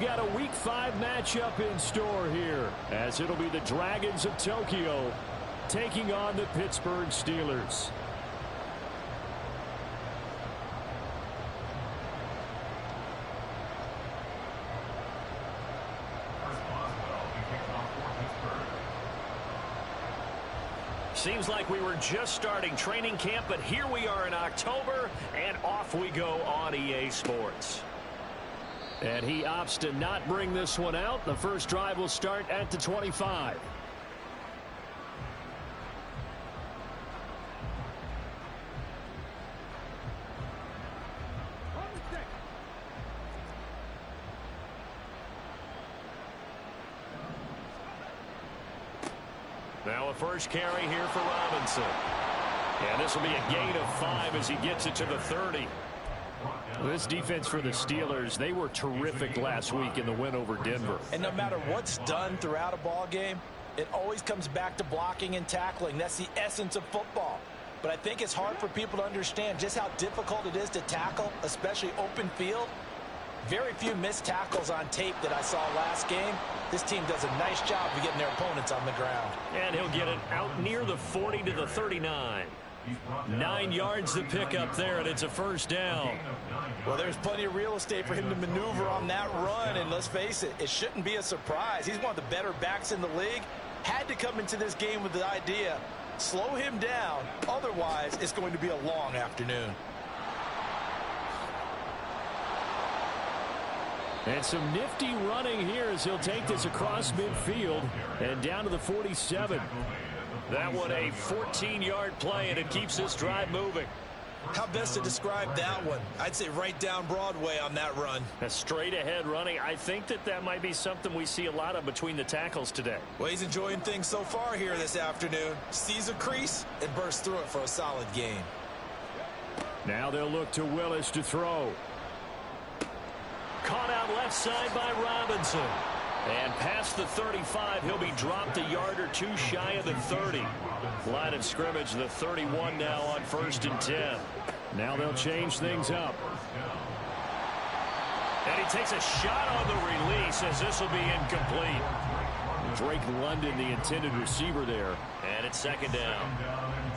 got a Week 5 matchup in store here, as it'll be the Dragons of Tokyo taking on the Pittsburgh Steelers. Seems like we were just starting training camp, but here we are in October, and off we go on EA Sports. And he opts to not bring this one out. The first drive will start at the 25. Now a first carry here for Robinson. And this will be a gain of 5 as he gets it to the 30. This defense for the Steelers, they were terrific last week in the win over Denver. And no matter what's done throughout a ball game, it always comes back to blocking and tackling. That's the essence of football. But I think it's hard for people to understand just how difficult it is to tackle, especially open field. Very few missed tackles on tape that I saw last game. This team does a nice job of getting their opponents on the ground. And he'll get it out near the 40 to the 39. 9 yards to pick up there, and it's a first down. Well, there's plenty of real estate for him to maneuver on that run, and let's face it, it shouldn't be a surprise. He's one of the better backs in the league. Had to come into this game with the idea, slow him down, otherwise it's going to be a long afternoon. And some nifty running here as he'll take this across midfield and down to the 47. That one a 14-yard play, and it keeps this drive moving. How best to describe that one? I'd say right down Broadway on that run. A straight-ahead running. I think that might be something we see a lot of between the tackles today. Well, he's enjoying things so far here this afternoon. Sees a crease and bursts through it for a solid gain. Now they'll look to Willis to throw. Caught out left side by Robinson. And past the 35, he'll be dropped a yard or two shy of the 30. Line of scrimmage, the 31 now on 1st and 10. Now they'll change things up. And he takes a shot on the release as this will be incomplete. Drake London, the intended receiver there. And it's 2nd down.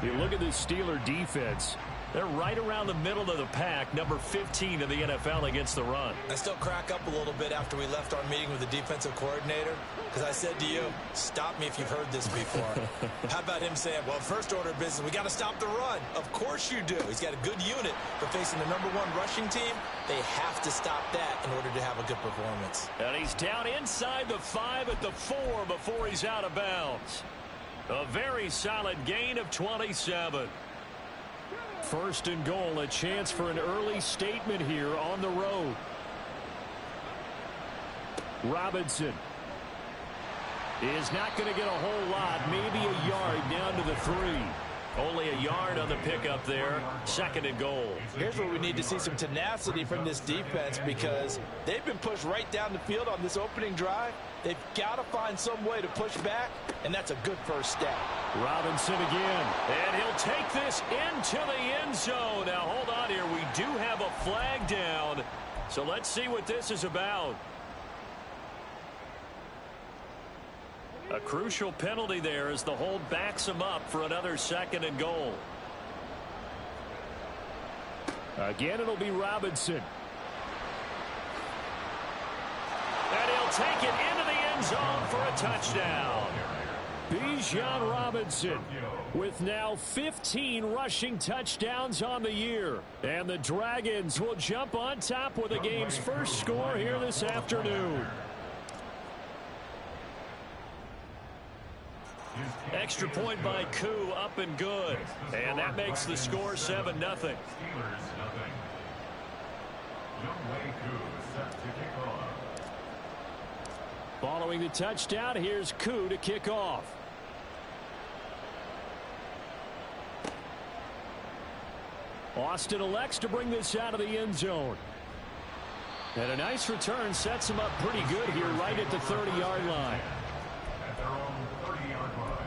You look at this Steeler defense. They're right around the middle of the pack, number 15 in the NFL against the run. I still crack up a little bit after we left our meeting with the defensive coordinator, because I said to you, stop me if you've heard this before. How about him saying, well, first order of business, we got to stop the run. Of course you do. He's got a good unit, but facing the #1 rushing team, they have to stop that in order to have a good performance. And he's down inside the 5 at the 4 before he's out of bounds. A very solid gain of 27. 1st and goal, a chance for an early statement here on the road. Robinson is not going to get a whole lot, maybe a yard down to the 3. Only a yard on the pickup there. 2nd and goal. Here's where we need to see some tenacity from this defense, because they've been pushed right down the field on this opening drive. They've got to find some way to push back, and that's a good first step. Robinson again. And he'll take this into the end zone. Now, hold on here. We do have a flag down, so let's see what this is about. A crucial penalty there as the hold backs him up for another 2nd and goal. Again, it'll be Robinson. And he'll take it into the end zone for a touchdown. Bijan Robinson with now 15 rushing touchdowns on the year. And the Dragons will jump on top with the game's first score here this afternoon. Extra point by Koo, up and good. And that makes the score 7-0. Following the touchdown, here's Koo to kick off. Austin elects to bring this out of the end zone. And a nice return sets him up pretty good here right at the 30-yard line. At their own 30-yard line.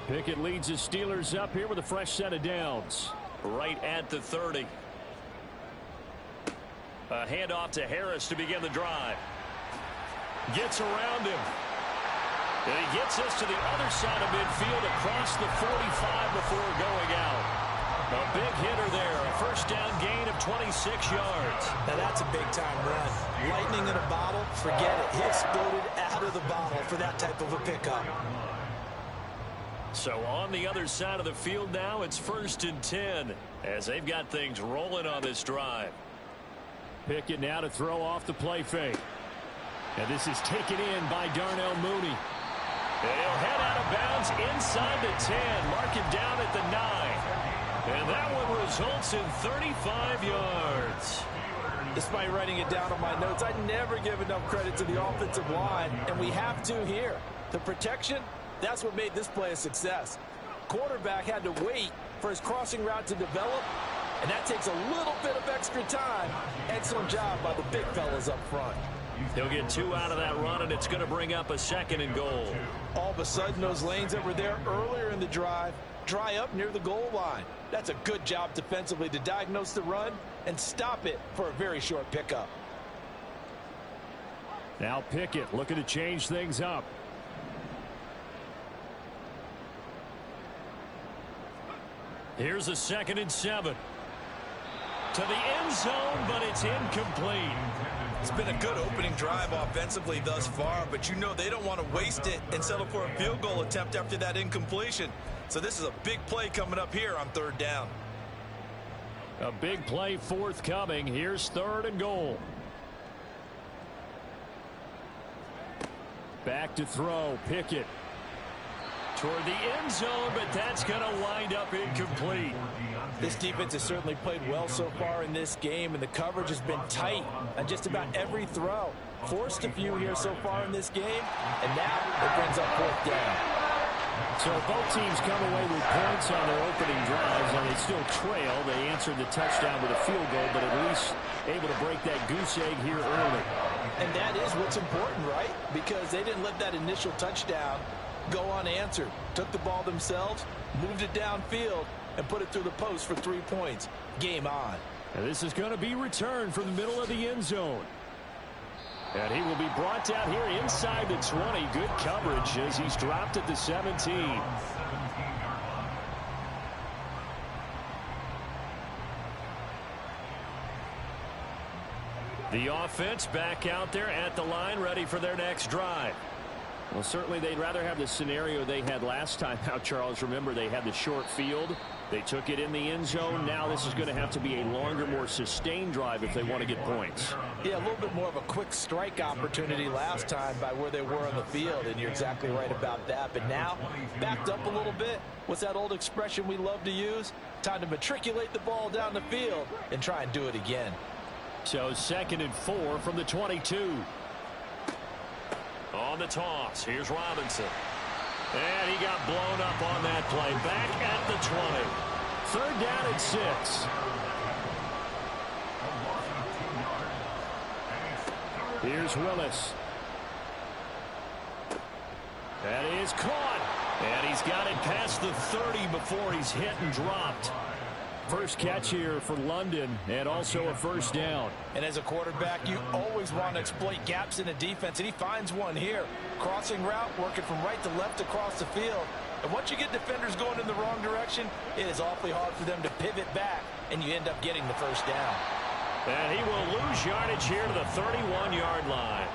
Pickett leads his Steelers up here with a fresh set of downs. Right at the 30. A handoff to Harris to begin the drive. Gets around him. And he gets us to the other side of midfield across the 45 before going out. A big hitter there. A first down gain of 26 yards. Now that's a big-time run. Lightning in a bottle, forget it. He exploded out of the bottle for that type of a pickup. So on the other side of the field now, it's 1st and 10 as they've got things rolling on this drive. Pickett now to throw off the play fake. And this is taken in by Darnell Mooney. And he'll head out of bounds inside the 10. Mark him down at the 9. And that one results in 35 yards. Despite writing it down on my notes, I never give enough credit to the offensive line, and we have to here. The protection, that's what made this play a success. Quarterback had to wait for his crossing route to develop, and that takes a little bit of extra time. Excellent job by the big fellas up front. He'll get 2 out of that run, and it's going to bring up a 2nd and goal. All of a sudden, those lanes that were there earlier in the drive dry up near the goal line. That's a good job defensively to diagnose the run and stop it for a very short pickup. Now Pickett looking to change things up. Here's a 2nd and 7. To the end zone, but it's incomplete. It's been a good opening drive offensively thus far, but you know they don't want to waste it and settle for a field goal attempt after that incompletion. So this is a big play coming up here on 3rd down. A big play forthcoming. Here's 3rd and goal. Back to throw. Pickett. Toward the end zone, but that's going to wind up incomplete. This defense has certainly played well so far in this game, and the coverage has been tight on just about every throw. Forced a few here so far in this game, and now it brings up 4th down. So both teams come away with points on their opening drives, and they still trail. They answered the touchdown with a field goal, but at least able to break that goose egg here early. And that is what's important, right? Because they didn't let that initial touchdown go unanswered. Took the ball themselves, moved it downfield, and put it through the post for 3 points. Game on. And this is going to be returned from the middle of the end zone. And he will be brought down here inside the 20. Good coverage as he's dropped at the 17. The offense back out there at the line, ready for their next drive. Well, certainly they'd rather have the scenario they had last time out, Charles. Remember, they had the short field. They took it in the end zone. Now this is going to have to be a longer, more sustained drive if they want to get points. Yeah, a little bit more of a quick strike opportunity last time by where they were on the field, and you're exactly right about that. But now, backed up a little bit. What's that old expression we love to use? Time to matriculate the ball down the field and try and do it again. So 2nd and 4 from the 22. On the toss, here's Robinson. And he got blown up on that play. Back at the 20. 3rd down and 6. Here's Willis. That is caught. And he's got it past the 30 before he's hit and dropped. First catch here for London, and also a first down. And as a quarterback, you always want to exploit gaps in a defense, and he finds one here. Crossing route, working from right to left across the field. And once you get defenders going in the wrong direction, it is awfully hard for them to pivot back, and you end up getting the first down. And he will lose yardage here to the 31-yard line.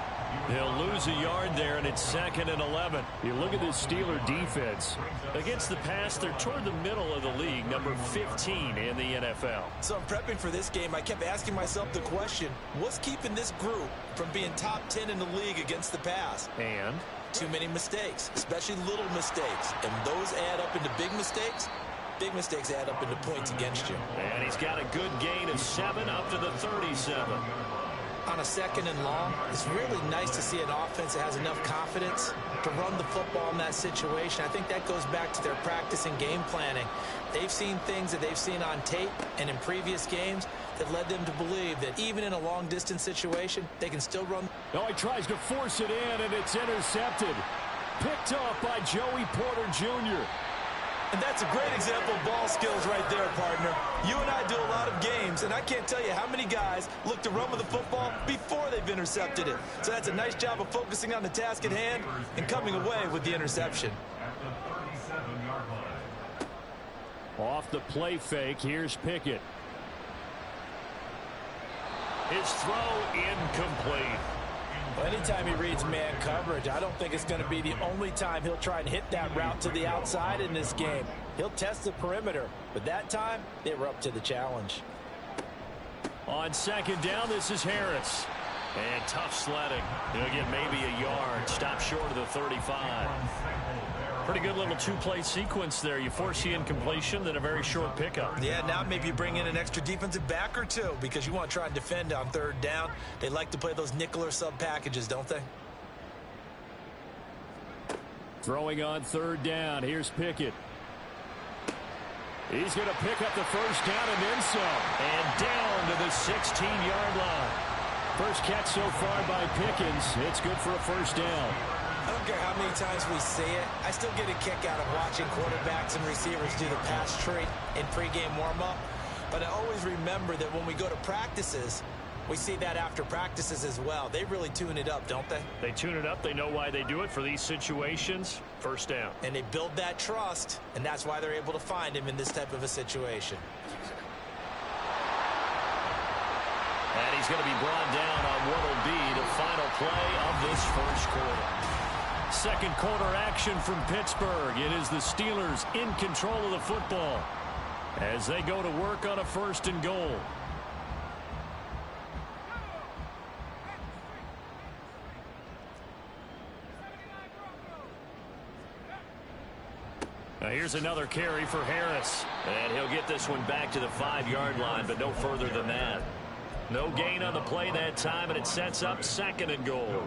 He'll lose a yard there, and it's 2nd and 11. You look at this Steeler defense. Against the pass, they're toward the middle of the league, number 15 in the NFL. So I'm prepping for this game. I kept asking myself the question, what's keeping this group from being top 10 in the league against the pass? And? Too many mistakes, especially little mistakes. And those add up into big mistakes. Big mistakes add up into points against you. And he's got a good gain of 7 up to the 37. On a 2nd and long, it's really nice to see an offense that has enough confidence to run the football in that situation. I think that goes back to their practice and game planning. They've seen things that they've seen on tape and in previous games that led them to believe that even in a long-distance situation, they can still run. Oh, he tries to force it in, and it's intercepted. Picked off by Joey Porter Jr. And that's a great example of ball skills right there, partner. You and I do a lot of games, and I can't tell you how many guys look to run with the football before they've intercepted it. So that's a nice job of focusing on the task at hand and coming away with the interception. Off the play fake, here's Pickett. His throw incomplete. Well, anytime he reads man coverage, I don't think it's going to be the only time he'll try and hit that route to the outside in this game. He'll test the perimeter, but that time they were up to the challenge. On second down, this is Harris. And tough sledding. He'll get maybe a yard. Stop short of the 35. Pretty good little two-play sequence there. You force the incompletion, then a very short pickup. Yeah, now maybe you bring in an extra defensive back or two because you want to try and defend on third down. They like to play those nickel or sub packages, don't they? Throwing on third down. Here's Pickett. He's going to pick up the first down and then some. And down to the 16-yard line. First catch so far by Pickens. It's good for a first down. I don't care how many times we see it. I still get a kick out of watching quarterbacks and receivers do the pass tree in pregame warm-up. But I always remember that when we go to practices, we see that after practices as well. They really tune it up, don't they? They tune it up. They know why they do it for these situations. First down. And they build that trust, and that's why they're able to find him in this type of a situation. And he's going to be brought down on what will be the final play of this first quarter. Second quarter action from Pittsburgh. It is the Steelers in control of the football as they go to work on a first and goal. Now here's another carry for Harris. And he'll get this one back to the 5-yard line, but no further than that. No gain on the play that time, and it sets up second and goal.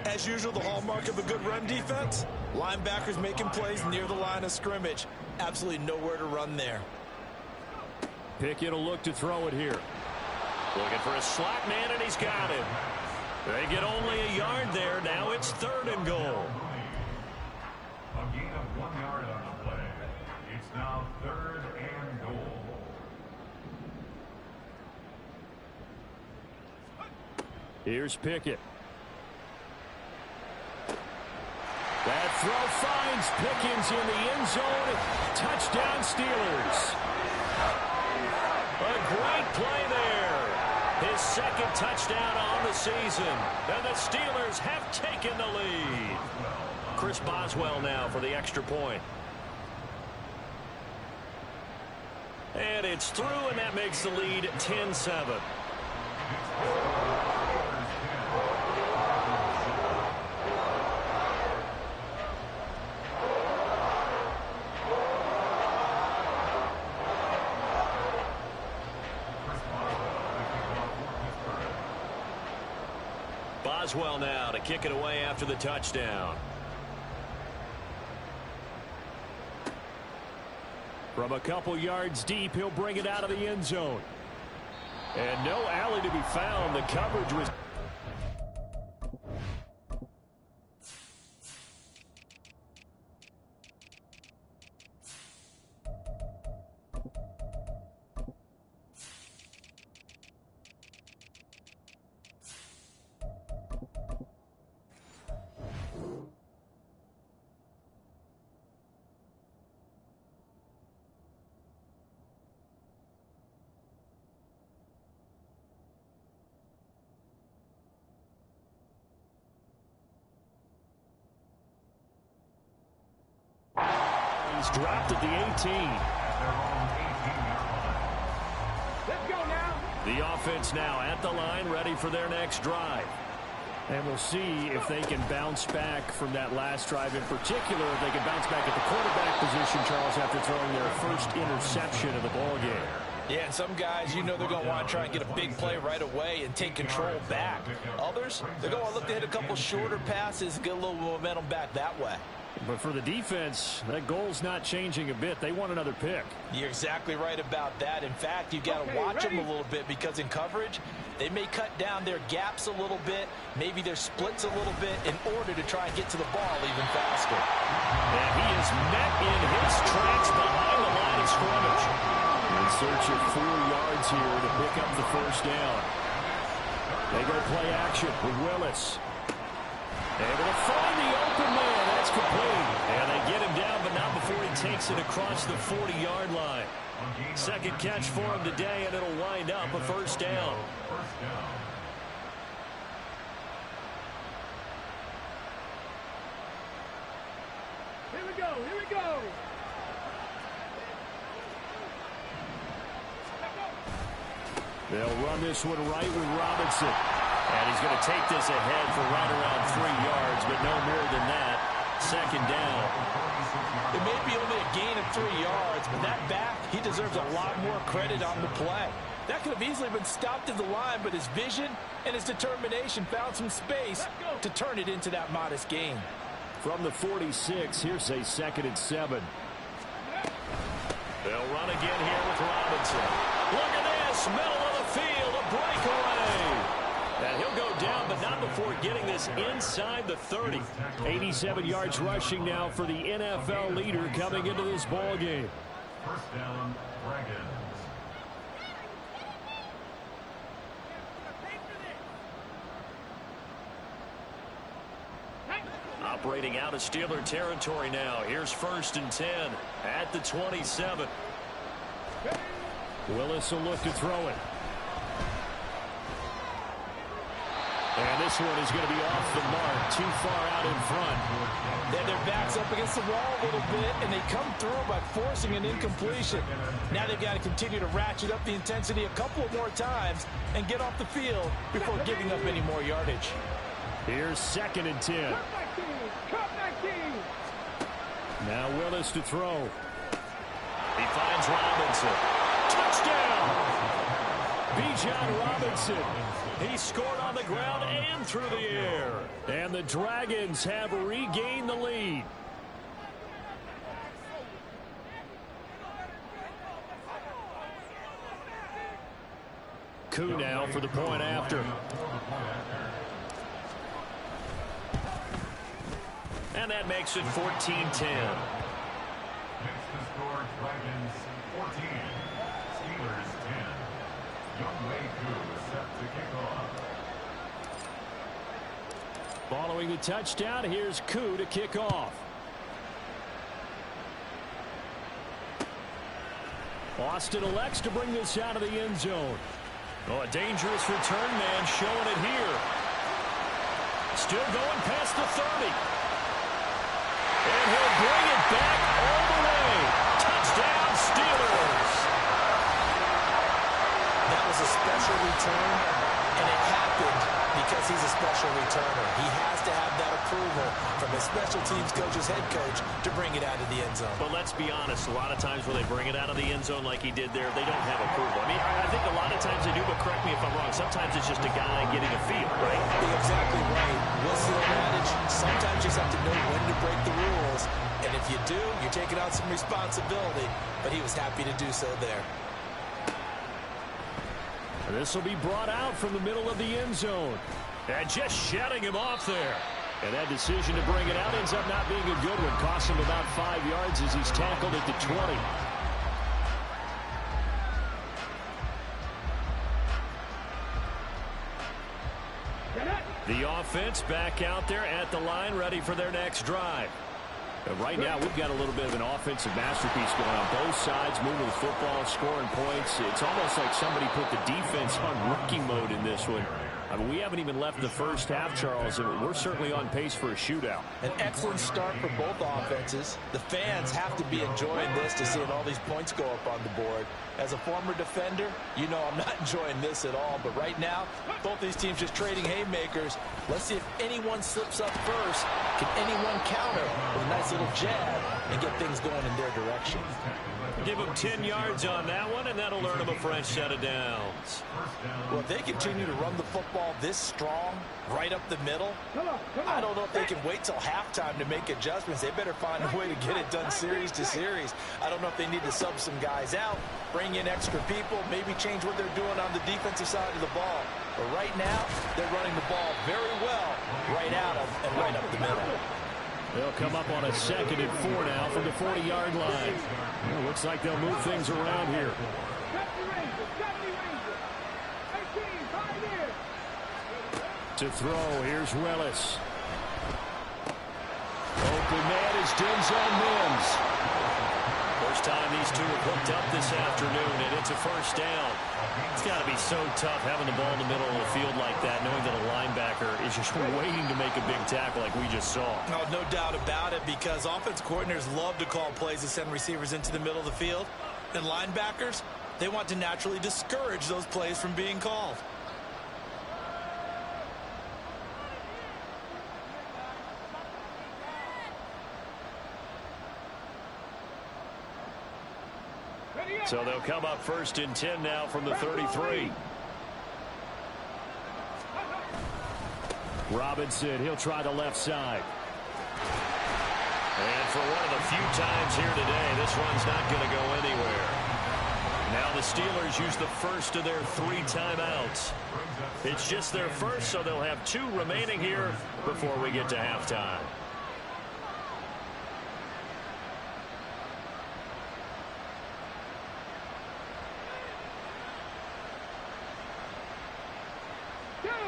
As usual, the hallmark of a good run defense, linebackers making plays near the line of scrimmage. Absolutely nowhere to run there. Pickett will look to throw it here. Looking for a slot man, and he's got him. They get only a yard there. Now it's third and goal. A gain of 1 yard on the play. It's now third and goal. Here's Pickett. That throw finds Pickens in the end zone. Touchdown, Steelers. A great play there. His second touchdown on the season. And the Steelers have taken the lead. Chris Boswell now for the extra point. And it's through, and that makes the lead 10-7. Boswell now to kick it away after the touchdown. From a couple yards deep, he'll bring it out of the end zone. And no alley to be found. The coverage was... dropped at the 18. Let's go now. The offense now at the line, ready for their next drive. And we'll see if they can bounce back from that last drive in particular. If they can bounce back at the quarterback position, Charles, after throwing their first interception of the ballgame. Yeah, and some guys, you know they're going to want to try and get a big play right away and take control back. Others, they're going to look to hit a couple shorter passes, get a little momentum back that way. But for the defense, that goal's not changing a bit. They want another pick. You're exactly right about that. In fact, you got to watch them a little bit because in coverage, they may cut down their gaps a little bit, maybe their splits a little bit in order to try and get to the ball even faster. And he is met in his tracks behind the line of scrimmage. In search of 4 yards here to pick up the first down. They go play action with Willis. Able to find the open man. That's complete. And they get him down, but not before he takes it across the 40-yard line. Second catch for him today, and it'll wind up a first down. Here we go. Here we go. They'll run this one right with Robinson. And he's going to take this ahead for right around 3 yards, but no more than that. Second down. It may be only a gain of 3 yards, but that back, he deserves a lot more credit on the play. That could have easily been stopped at the line, but his vision and his determination found some space to turn it into that modest gain. From the 46, here's a 2nd and 7. They'll run again here with Robinson. Look at this, middle of the field, a breakaway. And he'll go down, but not before getting this inside the 30. 87 yards rushing now for the NFL leader coming into this ball game. First down, Dragons. Operating out of Steeler territory now. Here's 1st and 10 at the 27. Willis will look to throw it. And this one is going to be off the mark, too far out in front. And their back's up against the wall a little bit, and they come through by forcing an incompletion. Now they've got to continue to ratchet up the intensity a couple more times and get off the field before giving up any more yardage. Here's 2nd and 10. Now Willis to throw. He finds Robinson. Touchdown! Bijan Robinson. He scored on the ground and through the air. And the Dragons have regained the lead. Koo now for the point after. And that makes it 14-10. Next to score, Dragons 14, Steelers 10. Youngway Koo set to kick off. Following the touchdown, here's Koo to kick off. Austin elects to bring this out of the end zone. Oh, a dangerous return man showing it here. Still going past the 30. And he'll bring it back all the way. Touchdown, Steelers. That was a special return, and it happened because he's a special returner. He has to have that approval from his special teams coach's head coach to bring it out of the end zone. But let's be honest, a lot of times when they bring it out of the end zone like he did there, they don't have approval. I mean, I think a lot of times they do, but correct me if I'm wrong. Sometimes it's just a guy getting a feel, right? You're exactly right. What's the old adage? Sometimes you just have to know when to break the rules. And if you do, you're taking on some responsibility. But he was happy to do so there. This will be brought out from the middle of the end zone. And just shutting him off there. And that decision to bring it out ends up not being a good one. Costs him about 5 yards as he's tackled at the 20. The offense back out there at the line, ready for their next drive. Right now, we've got a little bit of an offensive masterpiece going on. Both sides moving the football, scoring points. It's almost like somebody put the defense on rookie mode in this one. I mean, we haven't even left the first half, Charles, and we're certainly on pace for a shootout. An excellent start for both offenses. The fans have to be enjoying this to seeing all these points go up on the board. As a former defender, you know I'm not enjoying this at all. But right now, both these teams just trading haymakers. Let's see if anyone slips up first. Can anyone counter with a nice little jab and get things going in their direction. Give them 10 yards on that one, and that'll earn them a fresh set of downs. Well, if they continue to run the football this strong, right up the middle, I don't know if they can wait till halftime to make adjustments. They better find a way to get it done series to series. I don't know if they need to sub some guys out, bring in extra people, maybe change what they're doing on the defensive side of the ball. But right now, they're running the ball very well right out of and right up the middle. They'll come up on a 2nd and 4 now from the 40-yard line. Well, looks like they'll move things around here. To throw, here's Willis. Open man is Denzel Mims. First time these two have hooked up this afternoon, and it's a first down. It's got to be so tough having the ball in the middle of the field like that, knowing that a linebacker is just waiting to make a big tackle like we just saw. No doubt about it, because offense coordinators love to call plays to send receivers into the middle of the field. And linebackers, they want to naturally discourage those plays from being called. So they'll come up 1st and 10 now from the 33. Robinson, he'll try the left side. And for one of the few times here today, this one's not going to go anywhere. Now the Steelers use the first of their 3 timeouts. It's just their first, so they'll have 2 remaining here before we get to halftime.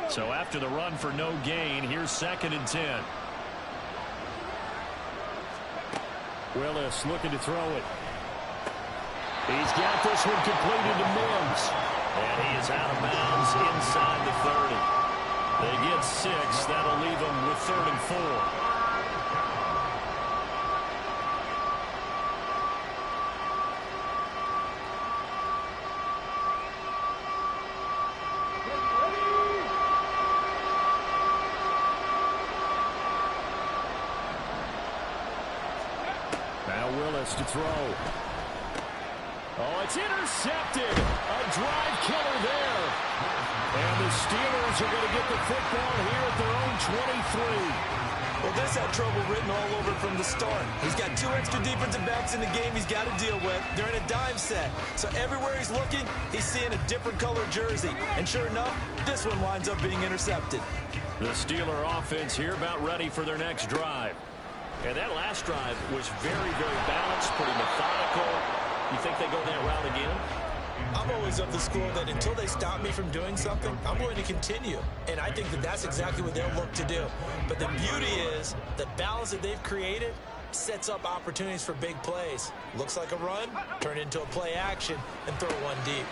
So after the run for no gain, here's 2nd and 10. Willis looking to throw it. He's got this one completed to Mims. And he is out of bounds inside the 30. They get 6. That'll leave them with 3rd and 4. To throw. Oh, it's intercepted. A drive killer there. And the Steelers are going to get the football here at their own 23. Well, this had trouble written all over from the start. He's got 2 extra defensive backs in the game he's got to deal with. They're in a dime set. So everywhere he's looking, he's seeing a different color jersey. And sure enough, this one winds up being intercepted. The Steeler offense here about ready for their next drive. And that last drive was very, very balanced, pretty methodical. You think they go that route again? I'm always of the school that until they stop me from doing something, I'm going to continue. And I think that that's exactly what they'll look to do. But the beauty is the balance that they've created sets up opportunities for big plays. Looks like a run, turn into a play action, and throw one deep.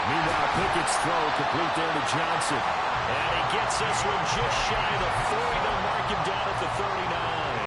Meanwhile, Pickett's throw complete there to Johnson. And he gets this one just shy of the 40. They'll mark him down at the 39.